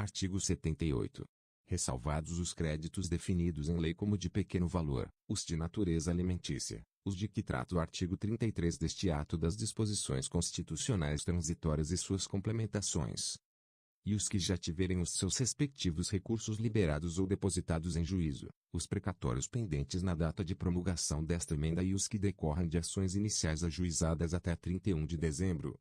Artigo 78. Ressalvados os créditos definidos em lei como de pequeno valor, os de natureza alimentícia, os de que trata o artigo 33 deste ato das disposições constitucionais transitórias e suas complementações, e os que já tiverem os seus respectivos recursos liberados ou depositados em juízo, os precatórios pendentes na data de promulgação desta emenda e os que decorram de ações iniciais ajuizadas até 31 de dezembro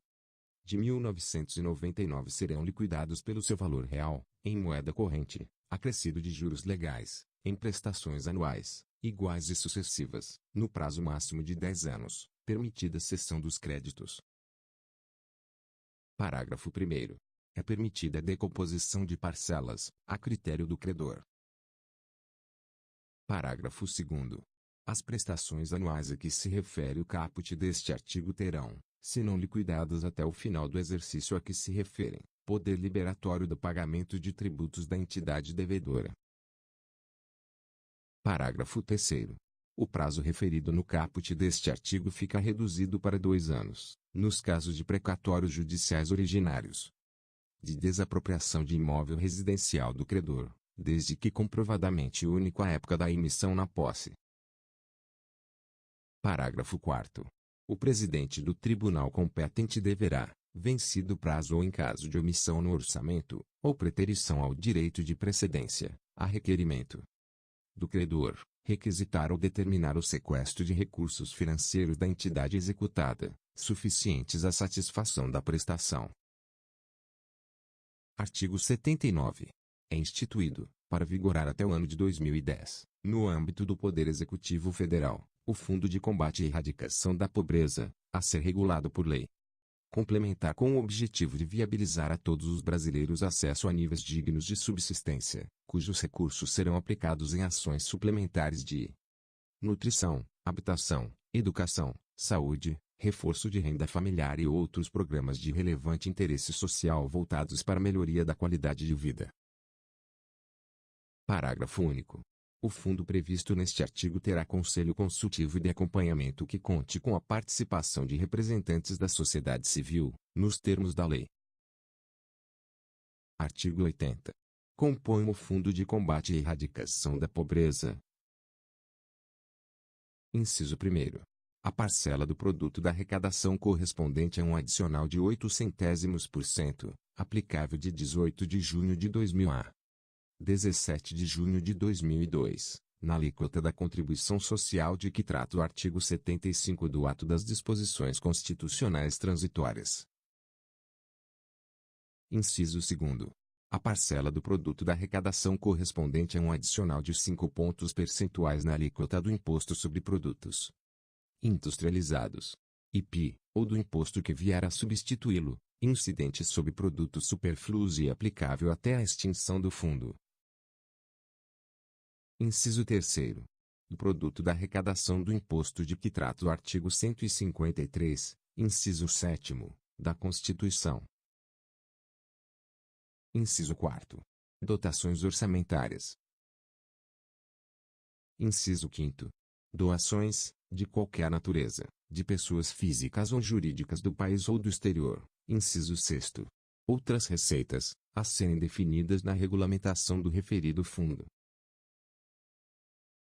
de 1999 serão liquidados pelo seu valor real, em moeda corrente, acrescido de juros legais, em prestações anuais, iguais e sucessivas, no prazo máximo de 10 anos, permitida cessão dos créditos. Parágrafo 1º. É permitida a decomposição de parcelas, a critério do credor. Parágrafo 2º. As prestações anuais a que se refere o caput deste artigo terão, se não liquidadas até o final do exercício a que se referem, poder liberatório do pagamento de tributos da entidade devedora. Parágrafo 3º. O prazo referido no caput deste artigo fica reduzido para 2 anos, nos casos de precatórios judiciais originários de desapropriação de imóvel residencial do credor, desde que comprovadamente único à época da emissão na posse. Parágrafo 4º. O presidente do tribunal competente deverá, vencido o prazo ou em caso de omissão no orçamento, ou preterição ao direito de precedência, a requerimento do credor, requisitar ou determinar o sequestro de recursos financeiros da entidade executada, suficientes à satisfação da prestação. Artigo 79. É instituído, para vigorar até o ano de 2010, no âmbito do Poder Executivo Federal, o Fundo de Combate e Erradicação da Pobreza, a ser regulado por lei complementar com o objetivo de viabilizar a todos os brasileiros acesso a níveis dignos de subsistência, cujos recursos serão aplicados em ações suplementares de nutrição, habitação, educação, saúde, reforço de renda familiar e outros programas de relevante interesse social voltados para a melhoria da qualidade de vida. Parágrafo único. O fundo previsto neste artigo terá conselho consultivo e de acompanhamento que conte com a participação de representantes da sociedade civil, nos termos da lei. Artigo 80. Compõe o Fundo de Combate e Erradicação da Pobreza. Inciso 1º. A parcela do produto da arrecadação correspondente a um adicional de 0,08%, aplicável de 18 de junho de 2000 a 17 de junho de 2002, na alíquota da contribuição social de que trata o artigo 75 do Ato das Disposições Constitucionais Transitórias. Inciso 2º. A parcela do produto da arrecadação correspondente a um adicional de 5 pontos percentuais na alíquota do Imposto sobre Produtos Industrializados, IPI, ou do imposto que vier a substituí-lo, incidente sobre produtos supérfluos e aplicável até a extinção do fundo. Inciso 3º. O produto da arrecadação do imposto de que trata o artigo 153, inciso 7º, da Constituição. Inciso 4º. Dotações orçamentárias. Inciso 5º. Doações, de qualquer natureza, de pessoas físicas ou jurídicas do país ou do exterior. Inciso 6º. Outras receitas, a serem definidas na regulamentação do referido fundo.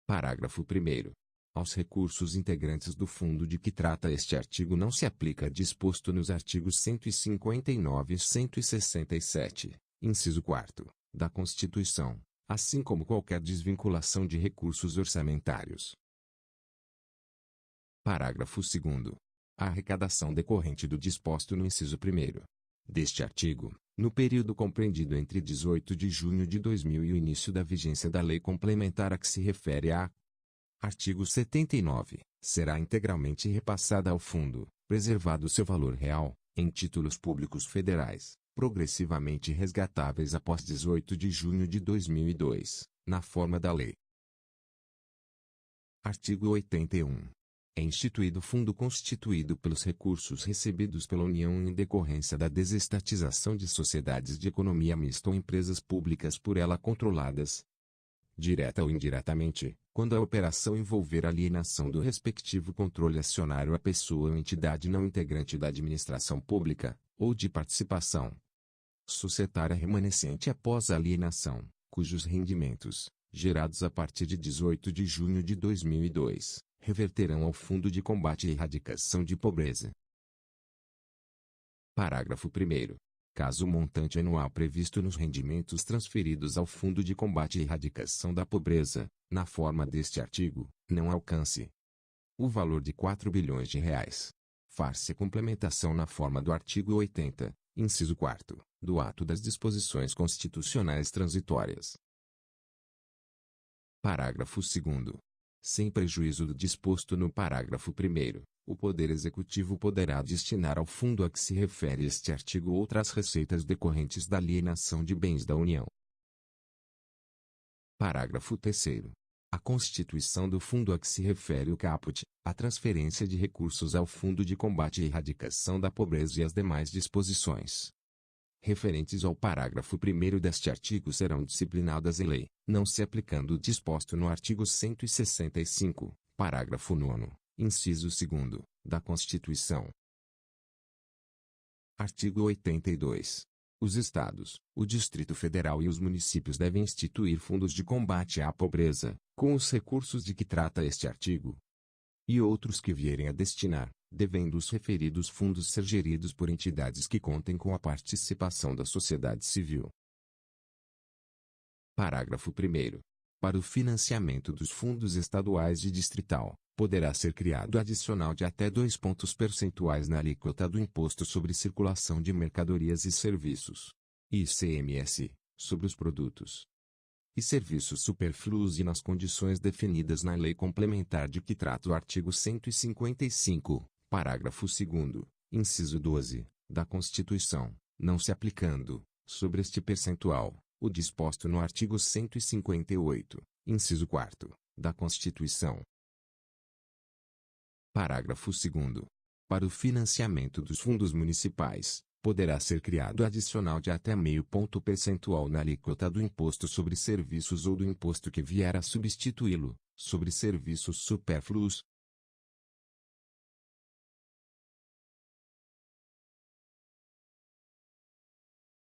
Parágrafo 1º. Aos recursos integrantes do fundo de que trata este artigo não se aplica disposto nos artigos 159 e 167, inciso 4º, da Constituição, assim como qualquer desvinculação de recursos orçamentários. Parágrafo 2º. A arrecadação decorrente do disposto no inciso 1º deste artigo, no período compreendido entre 18 de junho de 2000 e o início da vigência da lei complementar a que se refere a artigo 79, será integralmente repassada ao fundo, preservado seu valor real, em títulos públicos federais, progressivamente resgatáveis após 18 de junho de 2002, na forma da lei. Artigo 81. É instituído fundo constituído pelos recursos recebidos pela União em decorrência da desestatização de sociedades de economia mista ou empresas públicas por ela controladas, direta ou indiretamente, quando a operação envolver alienação do respectivo controle acionário à pessoa ou entidade não integrante da administração pública, ou de participação societária remanescente após a alienação, cujos rendimentos, gerados a partir de 18 de junho de 2002, reverterão ao Fundo de Combate e Erradicação de Pobreza. Parágrafo 1º. Caso o montante anual previsto nos rendimentos transferidos ao Fundo de Combate e Erradicação da Pobreza, na forma deste artigo, não alcance o valor de R$ 4 bilhões, far-se complementação na forma do artigo 80, inciso 4º, do Ato das Disposições Constitucionais Transitórias. Parágrafo 2º. Sem prejuízo do disposto no parágrafo 1º, o Poder Executivo poderá destinar ao fundo a que se refere este artigo outras receitas decorrentes da alienação de bens da União. Parágrafo 3º. A constituição do fundo a que se refere o caput, a transferência de recursos ao Fundo de Combate e Erradicação da Pobreza e as demais disposições referentes ao parágrafo 1º deste artigo serão disciplinadas em lei, não se aplicando o disposto no artigo 165, parágrafo 9º, inciso 2º, da Constituição. Artigo 82. Os Estados, o Distrito Federal e os municípios devem instituir fundos de combate à pobreza, com os recursos de que trata este artigo, e outros que vierem a destinar, devendo os referidos fundos ser geridos por entidades que contem com a participação da sociedade civil. Parágrafo 1º. Para o financiamento dos fundos estaduais e distrital, poderá ser criado adicional de até 2 pontos percentuais na alíquota do Imposto sobre Circulação de Mercadorias e Serviços, ICMS, sobre os produtos e serviços supérfluos e nas condições definidas na Lei Complementar de que trata o artigo 155, parágrafo 2º, inciso 12, da Constituição, não se aplicando, sobre este percentual, o disposto no artigo 158, inciso 4º, da Constituição. Parágrafo 2º. Para o financiamento dos fundos municipais, poderá ser criado adicional de até meio ponto percentual na alíquota do Imposto sobre Serviços ou do imposto que vier a substituí-lo, sobre serviços supérfluos,